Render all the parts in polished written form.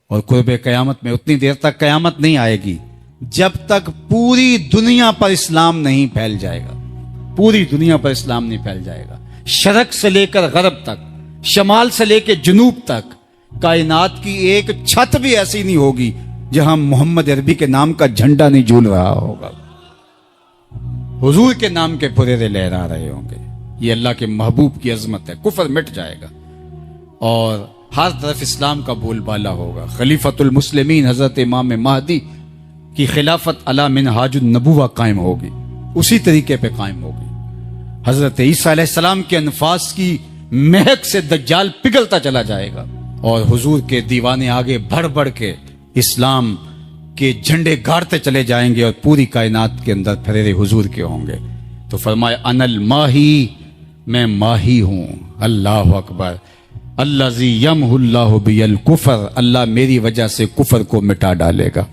اور قرب قیامت میں اتنی دیر تک قیامت نہیں آئے گی جب تک پوری دنیا پر اسلام نہیں پھیل جائے گا. پوری دنیا پر اسلام نہیں پھیل جائے گا. شرق سے لے کر غرب تک، شمال سے لے کے جنوب تک کائنات کی ایک چھت بھی ایسی نہیں ہوگی جہاں محمد عربی کے نام کا جھنڈا نہیں جھول رہا ہوگا، حضور کے نام کے پھریرے لہرا رہے ہوں گے. یہ اللہ کے محبوب کی عظمت ہے. کفر مٹ جائے گا اور ہر طرف اسلام کا بول بالا ہوگا. خلیفۃ المسلمین حضرت امام مہدی کی خلافت علی منہاج النبوہ قائم ہوگی، اسی طریقے پہ قائم ہوگی. حضرت عیسیٰ علیہ السلام کے انفاس کی مہک سے دجال پگھلتا چلا جائے گا اور حضور کے دیوانے آگے بڑھ بڑھ کے اسلام کے جھنڈے گاڑتے چلے جائیں گے اور پوری کائنات کے اندر پھریرے حضور کے ہوں گے. تو فرمایا انا الماہی، میں ماہی ہوں. اللہ اکبر. الذی یمحو اللہ بی الکفر، اللہ میری وجہ سے کفر کو مٹا ڈالے گا.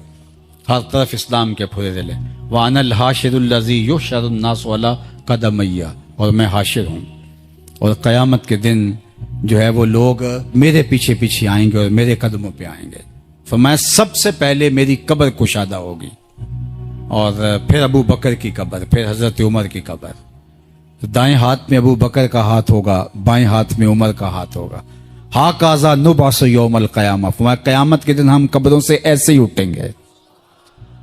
ہر طرف اسلام کے پھریرے لے. وانا الحاشر الذی یحشر الناس علی قدمی، اور میں حاشر ہوں اور قیامت کے دن جو ہے وہ لوگ میرے پیچھے پیچھے آئیں گے اور میرے قدموں پہ آئیں گے. فرمایا سب سے پہلے میری قبر کشادہ ہوگی اور پھر ابو بکر کی قبر، پھر حضرت عمر کی قبر. دائیں ہاتھ میں ابو بکر کا ہاتھ ہوگا، بائیں ہاتھ میں عمر کا ہاتھ ہوگا. ہاکذا نبعث یوم القیامہ، فرمایا قیامت کے دن ہم قبروں سے ایسے ہی اٹھیں گے.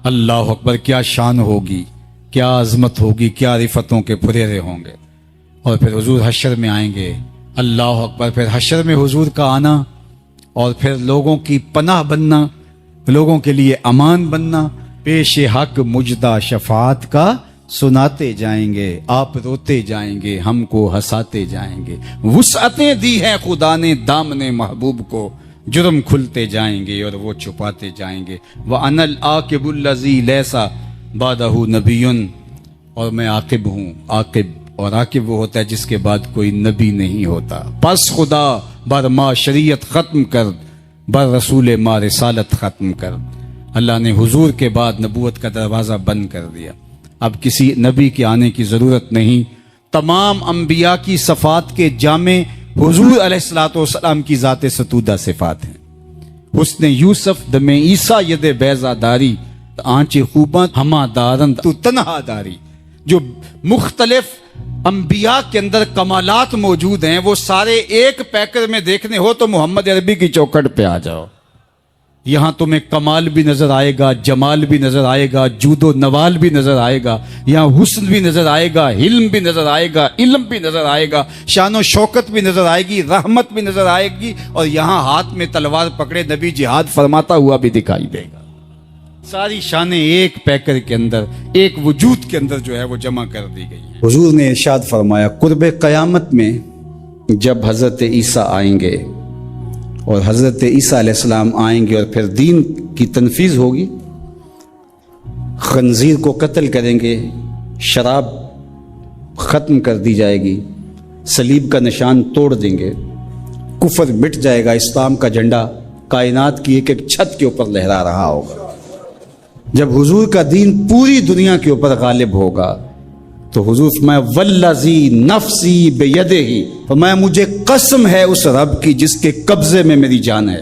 اللہ اکبر. کیا شان ہوگی، کیا عظمت ہوگی، کیا رفتوں کے پھریرے ہوں گے. اور پھر حضور حشر میں آئیں گے. اللہ اکبر. پھر حشر میں حضور کا آنا اور پھر لوگوں کی پناہ بننا، لوگوں کے لیے امان بننا. پیش حق مجدہ شفاعت کا سناتے جائیں گے، آپ روتے جائیں گے، ہم کو ہنساتے جائیں گے. وسعتیں دی ہیں خدا نے دامن محبوب کو، جرم کھلتے جائیں گے اور وہ چھپاتے جائیں گے. وَأَنَا الْعَاقِبُ الَّذِي لَيْسَ بَعْدَهُ نَبِيٌّ، اور میں عاقب ہوں. عاقب، اور عاقب وہ ہوتا ہے جس کے بعد کوئی نبی نہیں ہوتا. پس خدا بر ما شریعت ختم کر، بر رسول ما رسالت ختم کر. اللہ نے حضور کے بعد نبوت کا دروازہ بند کر دیا. اب کسی نبی کے آنے کی ضرورت نہیں. تمام انبیاء کی صفات کے جامع حضور علیہ الصلوۃ والسلام کی ذات ستودہ صفات ہیں. حسن یوسف دم عیسیٰ ید بیضا داری، آنچ خوباں ہما دارند تو تنہا داری. جو مختلف انبیاء کے اندر کمالات موجود ہیں وہ سارے ایک پیکر میں دیکھنے ہو تو محمد عربی کی چوکھٹ پہ آ جاؤ. یہاں تمہیں کمال بھی نظر آئے گا، جمال بھی نظر آئے گا، جود و نوال بھی نظر آئے گا. یہاں حسن بھی نظر آئے گا، حلم بھی نظر آئے گا، علم بھی نظر آئے گا، شان و شوکت بھی نظر آئے گی، رحمت بھی نظر آئے گی. اور یہاں ہاتھ میں تلوار پکڑے نبی جہاد فرماتا ہوا بھی دکھائی دے گا. ساری شانیں ایک پیکر کے اندر، ایک وجود کے اندر جو ہے وہ جمع کر دی گئی ہیں. حضور نے ارشاد فرمایا قرب قیامت میں جب حضرت عیسیٰ آئیں گے اور حضرت عیسیٰ علیہ السلام آئیں گے اور پھر دین کی تنفیذ ہوگی، خنزیر کو قتل کریں گے، شراب ختم کر دی جائے گی، صلیب کا نشان توڑ دیں گے، کفر مٹ جائے گا، اسلام کا جھنڈا کائنات کی ایک ایک چھت کے اوپر لہرا رہا ہوگا. جب حضور کا دین پوری دنیا کے اوپر غالب ہوگا تو حضور فرمایا والذی نفسی بیدہ، فرمایا مجھے قسم ہے اس رب کی جس کے قبضے میں میری جان ہے.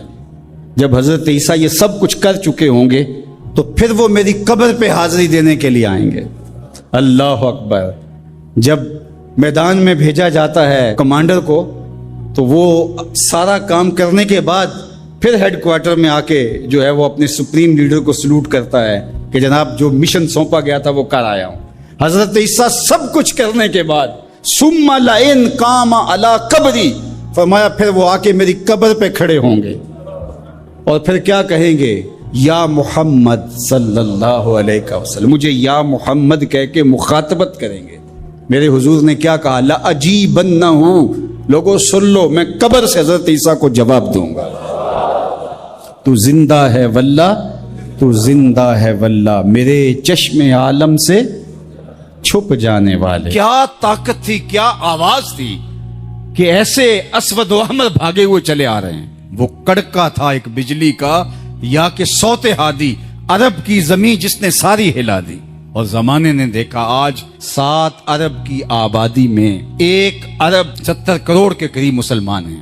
جب حضرت عیسیٰ یہ سب کچھ کر چکے ہوں گے تو پھر وہ میری قبر پہ حاضری دینے کے لیے آئیں گے. اللہ اکبر. جب میدان میں بھیجا جاتا ہے کمانڈر کو تو وہ سارا کام کرنے کے بعد پھر ہیڈ کوارٹر میں آ کے جو ہے وہ اپنے سپریم لیڈر کو سلوٹ کرتا ہے کہ جناب جو مشن سونپا گیا تھا وہ کر آیا ہوں. حضرت عیسیٰ سب کچھ کرنے کے بعد ثم لئن قام علی قبری، فرمایا پھر وہ آ کے میری قبر پہ کھڑے ہوں گے اور پھر کیا کہیں گے؟ یا محمد صلی اللہ علیہ وسلم. مجھے یا محمد کہہ کے مخاطبت کریں گے. میرے حضور نے کیا کہا؟ لَأَجِیبَنَّهُ، لوگوں سن لو میں قبر سے حضرت عیسیٰ کو جواب دوں گا. تو زندہ ہے واللہ، تو زندہ ہے واللہ، میرے چشم عالم سے چھپ جانے والے. کیا طاقت تھی، کیا آواز تھی کہ ایسے اسود و احمر بھاگے ہوئے چلے آ رہے ہیں. وہ کڑکا تھا ایک بجلی کا، یا کہ صوت ہادی، عرب کی زمین جس نے ساری ہلا دی. اور زمانے نے دیکھا آج 7 ارب کی آبادی میں 1 ارب 70 کروڑ کے قریب مسلمان ہیں.